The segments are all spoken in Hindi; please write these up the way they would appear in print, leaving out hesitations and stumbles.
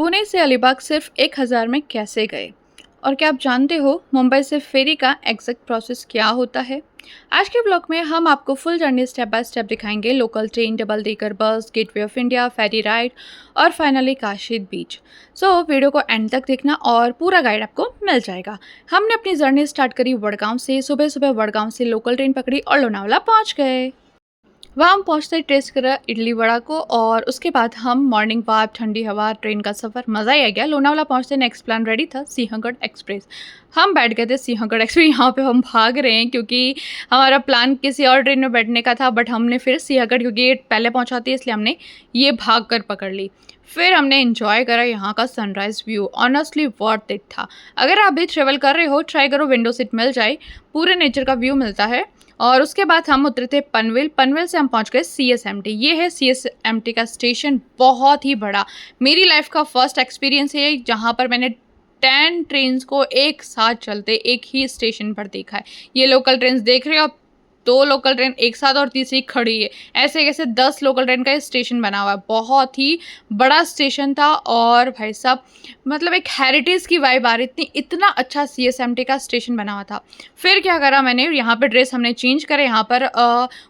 पुणे से अलीबाग सिर्फ 1000 में कैसे गए? और क्या आप जानते हो मुंबई से फेरी का एग्जैक्ट प्रोसेस क्या होता है? आज के ब्लॉग में हम आपको full journey step by step दिखाएंगे। Local train, double decker bus, gateway of India, ferry ride और finally Kashi beach. So video को एंड तक देखना और पूरा गाइड आपको मिल जाएगा। हमने अपनी जर्नी स्टार्ट करी वडगांव से। सुबह सुबह वडगांव से लोकल ट्रेन पकड़ी और लोनावला पहुंच गए। वहाँ हम पहुँचते ही टेस्ट करा इडली वड़ा को और उसके बाद हम मॉर्निंग वॉक, ठंडी हवा, ट्रेन का सफ़र मज़ा ही आ गया। लोनावला पहुँचते नेक्स्ट प्लान रेडी था सिंहगढ़ एक्सप्रेस। हम बैठ गए थे सिंहगढ़ एक्सप्रेस। यहाँ पे हम भाग रहे हैं क्योंकि हमारा प्लान किसी और ट्रेन में बैठने का था, बट हमने फिर सिंहगढ़ क्योंकि ये पहले पहुँचाती है इसलिए हमने ये भाग कर पकड़ ली। फिर हमने इन्जॉय करा यहाँ का sunrise view. Honestly worth it था। अगर आप भी ट्रेवल कर रहे हो, ट्राई करो, विंडो सीट मिल जाए, पूरे नेचर का व्यू मिलता है। और उसके बाद हम उतरे थे पनवेल। पनवेल से हम पहुंच गए सीएसएमटी। ये है सीएसएमटी का स्टेशन, बहुत ही बड़ा। मेरी लाइफ का फर्स्ट एक्सपीरियंस है जहां पर मैंने 10 ट्रेन्स को एक साथ चलते एक ही स्टेशन पर देखा है। ये लोकल ट्रेन्स देख रहे हो आप, 2 लोकल ट्रेन एक साथ और तीसरी खड़ी है। ऐसे कैसे 10 लोकल ट्रेन का स्टेशन बना हुआ है। बहुत ही बड़ा स्टेशन था और भाई साहब मतलब एक हेरिटेज की वाइब आ रही थी। इतना अच्छा सीएसएमटी का स्टेशन बना हुआ था। फिर क्या करा मैंने, यहाँ पे ड्रेस हमने चेंज करे। यहाँ पर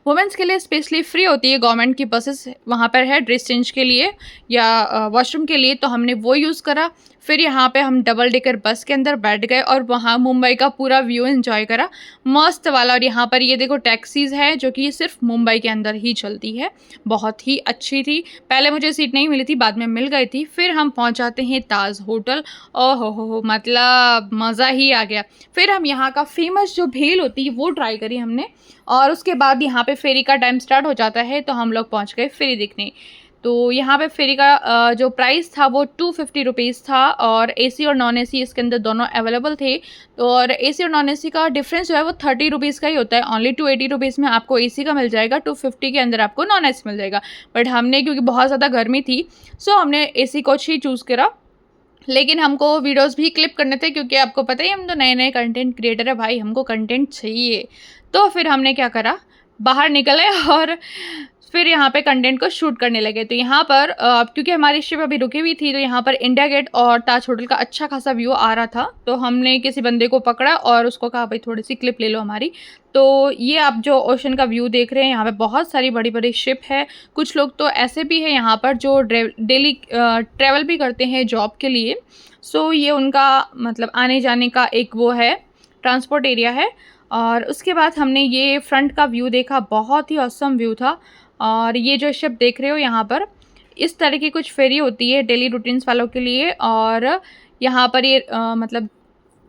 वुमेंस के लिए स्पेशली फ्री होती है, गवर्नमेंट की बसेस वहाँ पर है ड्रेस चेंज के लिए या वॉशरूम के लिए, तो हमने वो यूज़ करा। फिर यहाँ पे हम डबल डेकर बस के अंदर बैठ गए और वहाँ मुंबई का पूरा व्यू एंजॉय करा, मस्त वाला। और यहाँ पर ये देखो टैक्सीज़ है जो कि सिर्फ मुंबई के अंदर ही चलती है, बहुत ही अच्छी थी। पहले मुझे सीट नहीं मिली थी, बाद में मिल गई थी। फिर हम पहुँच जाते हैं ताज होटल। ओहो हो मतलब मज़ा ही आ गया। फिर हम यहाँ का फेमस जो भेल होती है वो ट्राई करी हमने। और उसके बाद यहाँ पे फेरी का टाइम स्टार्ट हो जाता है तो हम लोग पहुँच गए फेरी देखने। तो यहाँ पे फेरी का जो प्राइस था वो 250 रुपीज़ था और एसी और नॉन एसी इसके अंदर दोनों अवेलेबल थे। तो और एसी और नॉन एसी का डिफरेंस जो है वो 30 रुपीज़ का ही होता है। ओनली 280 रुपीज़ में आपको एसी का मिल जाएगा, 250 के अंदर आपको नॉन एसी मिल जाएगा। बट हमने क्योंकि बहुत ज़्यादा गर्मी थी सो हमने एसी कोच ही चूज़ करा। लेकिन हमको वीडियोस भी क्लिप करने थे क्योंकि आपको पता ही हम तो नए नए कंटेंट क्रिएटर है भाई, हमको कंटेंट चाहिए। तो फिर हमने क्या करा, बाहर निकले और फिर यहाँ पे कंटेंट को शूट करने लगे। तो यहाँ पर क्योंकि हमारी शिप अभी रुकी हुई थी तो यहाँ पर इंडिया गेट और ताज होटल का अच्छा खासा व्यू आ रहा था। तो हमने किसी बंदे को पकड़ा और उसको कहा भाई थोड़ी सी क्लिप ले लो हमारी। तो ये आप जो ओशन का व्यू देख रहे हैं, यहाँ पे बहुत सारी बड़ी बड़ी शिप है। कुछ लोग तो ऐसे भी है यहाँ पर जो डेली ट्रैवल भी करते हैं जॉब के लिए। सो ये उनका मतलब आने जाने का एक वो है, ट्रांसपोर्ट एरिया है। और उसके बाद हमने ये फ्रंट का व्यू देखा, बहुत ही ऑसम व्यू था। और ये जो शिप देख रहे हो यहाँ पर, इस तरह की कुछ फेरी होती है डेली रूटीन्स वालों के लिए। और यहाँ पर ये मतलब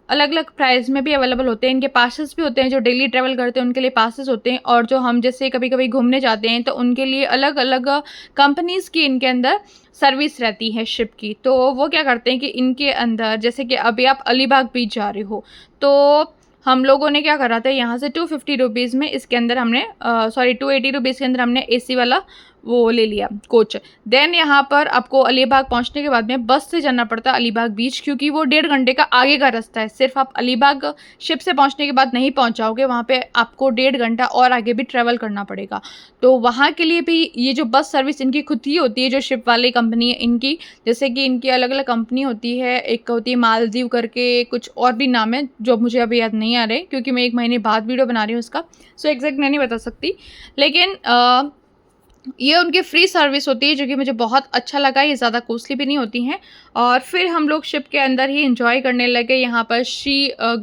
अलग अलग प्राइस में भी अवेलेबल होते हैं। इनके पासेस भी होते हैं, जो डेली ट्रैवल करते हैं उनके लिए पासेस होते हैं। और जो हम जैसे कभी कभी घूमने जाते हैं तो उनके लिए अलग अलग कंपनीज़ की इनके अंदर सर्विस रहती है शिप की। तो वो क्या करते हैं कि इनके अंदर जैसे कि अभी आप अलीबाग बीच जा रहे हो तो हम लोगों ने क्या करा था, यहाँ से 250 रुपीज़ में इसके अंदर हमने 280 रुपीज़ के अंदर हमने एसी वाला वो ले लिया कोच। देन यहाँ पर आपको अलीबाग पहुँचने के बाद में बस से जाना पड़ता है अलीबाग बीच, क्योंकि वो 1.5 घंटे का आगे का रास्ता है। सिर्फ आप अलीबाग शिप से पहुँचने के बाद नहीं पहुँच जाओगे, वहाँ पे आपको 1.5 घंटा और आगे भी ट्रैवल करना पड़ेगा। तो वहाँ के लिए भी ये जो बस सर्विस इनकी खुद की होती है, जो शिप वाली कंपनी है इनकी, जैसे कि इनकी अलग अलग कंपनी होती है। एक होती है मालदीव करके, कुछ और भी नाम है जो मुझे अभी याद नहीं आ रहे क्योंकि मैं 1 महीने बाद वीडियो बना रही हूँ इसका। सो एग्जैक्ट मैं नहीं बता सकती, लेकिन ये उनकी फ्री सर्विस होती है जो कि मुझे बहुत अच्छा लगा। ये ज़्यादा कॉस्टली भी नहीं होती हैं। और फिर हम लोग शिप के अंदर ही इंजॉय करने लगे। यहाँ पर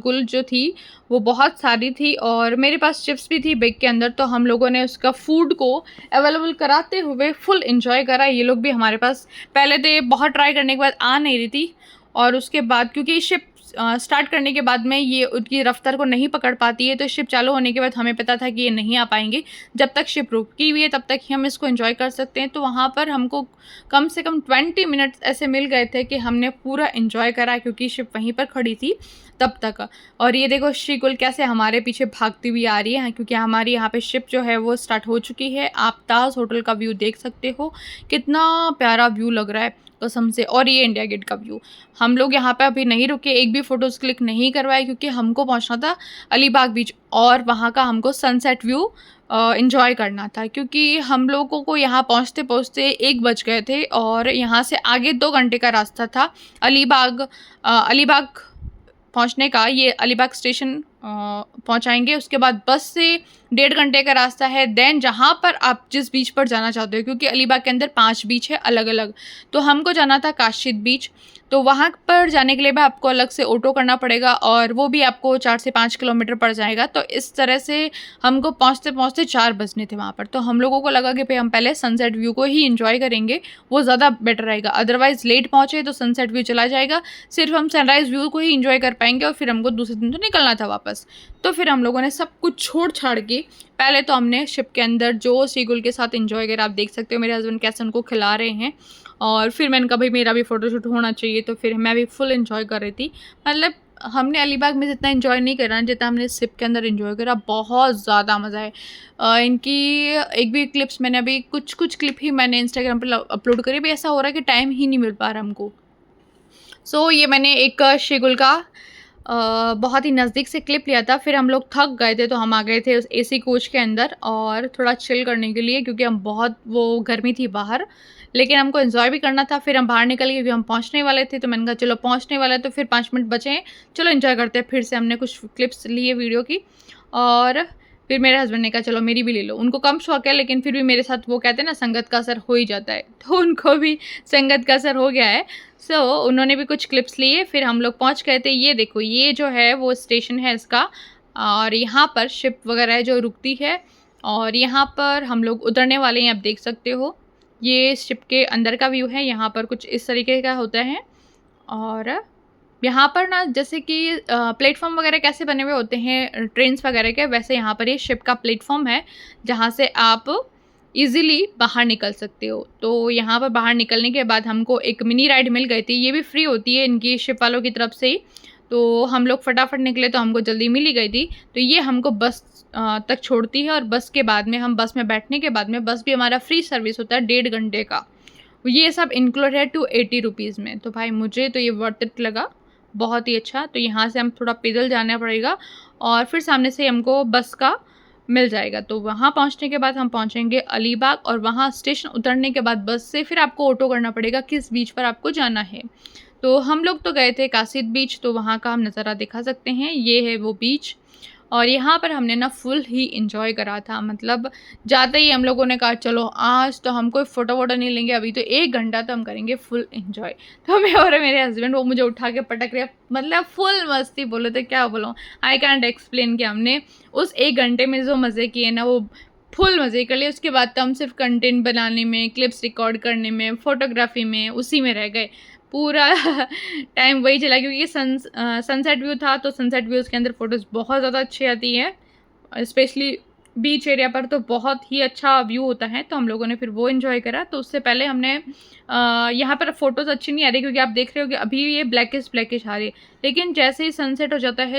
गुल जो थी वो बहुत सारी थी और मेरे पास चिप्स भी थी बैग के अंदर, तो हम लोगों ने उसका फूड को अवेलेबल कराते हुए फुल इंजॉय करा। ये लोग भी हमारे पास पहले तो ये बहुत ट्राई करने के बाद आ नहीं रही थी और उसके बाद क्योंकि शिप स्टार्ट करने के बाद में ये उनकी रफ्तार को नहीं पकड़ पाती है, तो शिप चालू होने के बाद हमें पता था कि ये नहीं आ पाएंगे। जब तक शिप रुकी हुई है तब तक ही हम इसको एंजॉय कर सकते हैं। तो वहाँ पर हमको कम से कम 20 मिनट्स ऐसे मिल गए थे कि हमने पूरा एंजॉय करा क्योंकि शिप वहीं पर खड़ी थी तब तक। और ये देखो श्रीकुल कैसे हमारे पीछे भागती हुई आ रही है क्योंकि हमारी यहाँ पे शिप जो है वो स्टार्ट हो चुकी है। आप ताज होटल का व्यू देख सकते हो, कितना प्यारा व्यू लग रहा है कसम से। और ये इंडिया गेट का व्यू। हम लोग यहाँ पे अभी नहीं रुके, एक भी भी फ़ोटोज़ क्लिक नहीं करवाए क्योंकि हमको पहुंचना था अलीबाग बीच और वहाँ का हमको सनसेट व्यू एंजॉय करना था, क्योंकि हम लोगों को यहाँ पहुँचते पहुँचते 1 बज गए थे और यहाँ से आगे 2 घंटे का रास्ता था अलीबाग पहुँचने का। ये अलीबाग स्टेशन पहुँचाएंगे, उसके बाद बस से 1.5 घंटे का रास्ता है। देन जहाँ पर आप जिस बीच पर जाना चाहते हो, क्योंकि अलीबाग के अंदर 5 बीच है अलग अलग, तो हमको जाना था काशिद बीच, तो वहाँ पर जाने के लिए भी आपको अलग से ऑटो करना पड़ेगा और वो भी आपको 4 से 5 किलोमीटर पड़ जाएगा। तो इस तरह से हमको पहुँचते पहुँचते 4 बजने थे वहाँ पर। तो हम लोगों को लगा कि भाई हम पहले सनसेट व्यू को ही इंजॉय करेंगे, वो ज़्यादा बेटर रहेगा। अदरवाइज़ लेट पहुँचे तो सनसेट व्यू चला जाएगा, सिर्फ हम सनराइज़ व्यू को ही इंजॉय कर पाएंगे और फिर हमको दूसरे दिन तो निकलना था वापस। तो फिर हम लोगों ने सब कुछ छोड़ छाड़ के पहले तो हमने शिप के अंदर जो सीगुल के साथ एंजॉय करा। आप देख सकते हो मेरे हस्बैंड कैसे उनको खिला रहे हैं, और फिर मैंने कहा भाई मेरा भी फ़ोटोशूट होना चाहिए, तो फिर मैं भी फुल एंजॉय कर रही थी। मतलब हमने अलीबाग में जितना एंजॉय नहीं करा जितना हमने शिप के अंदर एंजॉय करा, बहुत ज़्यादा मज़ा है। इनकी एक भी क्लिप्स मैंने अभी कुछ क्लिप ही मैंने इंस्टाग्राम पर अपलोड करी। भाई ऐसा हो रहा है कि टाइम ही नहीं मिल पा रहा हमको। सो ये मैंने एक शिगुल का बहुत ही नज़दीक से क्लिप लिया था। फिर हम लोग थक गए थे तो हम आ गए थे उस एसी कोच के अंदर और थोड़ा चिल करने के लिए, क्योंकि हम बहुत वो गर्मी थी बाहर, लेकिन हमको एंजॉय भी करना था। फिर हम बाहर निकल गए क्योंकि हम पहुंचने वाले थे, तो मैंने कहा चलो पहुंचने वाले तो फिर 5 मिनट बचे हैं, चलो एंजॉय करते हैं। फिर से हमने कुछ क्लिप्स लिए वीडियो की और फिर मेरे हस्बैंड ने कहा चलो मेरी भी ले लो। उनको कम शौक है लेकिन फिर भी मेरे साथ वो कहते हैं ना संगत का असर हो ही जाता है, तो उनको भी संगत का असर हो गया है। सो उन्होंने भी कुछ क्लिप्स लिए। फिर हम लोग पहुंच गए थे। ये देखो ये जो है वो स्टेशन है इसका, और यहाँ पर शिप वगैरह है जो रुकती है, और यहाँ पर हम लोग उतरने वाले हैं। आप देख सकते हो ये शिप के अंदर का व्यू है। यहाँ पर कुछ इस तरीके का होता है, और यहाँ पर ना जैसे कि प्लेटफॉर्म वगैरह कैसे बने हुए होते हैं ट्रेन्स वगैरह के, वैसे यहाँ पर ये शिप का प्लेटफॉर्म है जहाँ से आप इजीली बाहर निकल सकते हो। तो यहाँ पर बाहर निकलने के बाद हमको एक मिनी राइड मिल गई थी, ये भी फ्री होती है इनकी शिप वालों की तरफ से ही। तो हम लोग फटाफट निकले तो हमको जल्दी मिल ही गई थी। तो ये हमको बस तक छोड़ती है, और बस के बाद में हम बस में बैठने के बाद में बस भी हमारा फ्री सर्विस होता है 1.5 घंटे का। ये सब इंक्लूड है 280 रुपीज़ में। तो भाई मुझे तो ये वर्थ इट लगा, बहुत ही अच्छा। तो यहाँ से हम थोड़ा पैदल जाना पड़ेगा और फिर सामने से हमको बस का मिल जाएगा। तो वहाँ पहुँचने के बाद हम पहुँचेंगे अलीबाग, और वहाँ स्टेशन उतरने के बाद बस से फिर आपको ऑटो करना पड़ेगा किस बीच पर आपको जाना है। तो हम लोग तो गए थे कासिद बीच, तो वहाँ का हम नज़ारा दिखा सकते हैं। ये है वो बीच, और यहाँ पर हमने ना फुल ही इंजॉय करा था। मतलब जाते ही हम लोगों ने कहा चलो आज तो हम कोई फ़ोटो वोटो नहीं लेंगे, अभी तो 1 घंटा तो हम करेंगे फुल इंजॉय। तो मैं और मेरे हस्बैंड वो मुझे उठा के पटक रहे, मतलब फुल मस्ती, बोलो तो क्या बोलो, आई कैंट एक्सप्लेन। कि हमने उस 1 घंटे में जो मज़े किए ना वो फुल मज़े कर लिए। उसके बाद तो हम सिर्फ कंटेंट बनाने में, क्लिप्स रिकॉर्ड करने में, फ़ोटोग्राफी में, उसी में रह गए। पूरा टाइम वही चला, क्योंकि सनसेट व्यू था, तो सनसेट व्यूज़ के अंदर फ़ोटोज़ बहुत ज़्यादा अच्छी आती है, स्पेशली बीच एरिया पर तो बहुत ही अच्छा व्यू होता है। तो हम लोगों ने फिर वो एंजॉय करा। तो उससे पहले हमने यहाँ पर फ़ोटोज़ अच्छी नहीं आ रही, क्योंकि आप देख रहे हो कि अभी ये ब्लैकिश आ रही है, लेकिन जैसे ही सनसेट हो जाता है